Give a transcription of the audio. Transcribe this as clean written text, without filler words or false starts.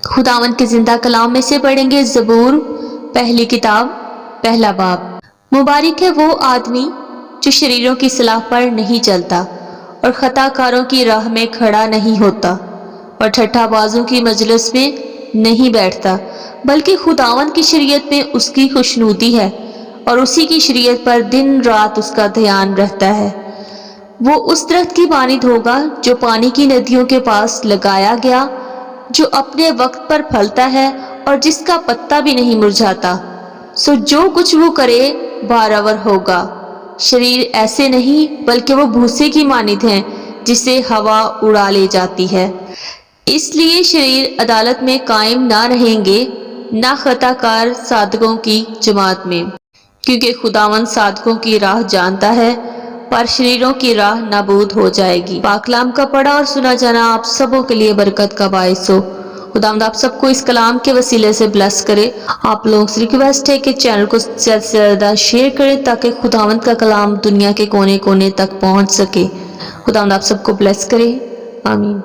खुदावंद के जिंदा कलाम में से पढ़ेंगे ज़बूर पहली किताब पहला बाब। मुबारक है वो आदमी जो शरीरों की सलाह पर नहीं चलता और खताकारों की राह में खड़ा नहीं होता और ठट्ठाबाजों की मजलिस में नहीं बैठता, बल्कि खुदावंद की शरीयत में उसकी खुशनुदी है और उसी की शरीयत पर दिन रात उसका ध्यान रहता है। वो उस दरख्त की मानिंद होगा जो पानी की नदियों के पास लगाया गया, जो अपने वक्त पर फलता है और जिसका पत्ता भी नहीं मुरझाता। सो जो कुछ वो करे बारावर होगा। शरीर ऐसे नहीं बल्कि वो भूसे की मानिंद हैं जिसे हवा उड़ा ले जाती है। इसलिए शरीर अदालत में कायम ना रहेंगे, ना खताकार सादकों की जमात में, क्योंकि खुदावंद सादकों की राह जानता है पर शरीरों की राह नाबूद हो जाएगी। पाकलाम का पढ़ा और सुना जाना आप सबों के लिए बरकत का बाइस हो। खुदावंद आप सबको इस कलाम के वसीले से ब्लेस करे। आप लोगों से रिक्वेस्ट है कि चैनल को ज़्यादा से ज़्यादा शेयर करें ताकि खुदावंद का कलाम दुनिया के कोने कोने तक पहुंच सके। खुदावंद आप सबको ब्लेस करे। आमीन।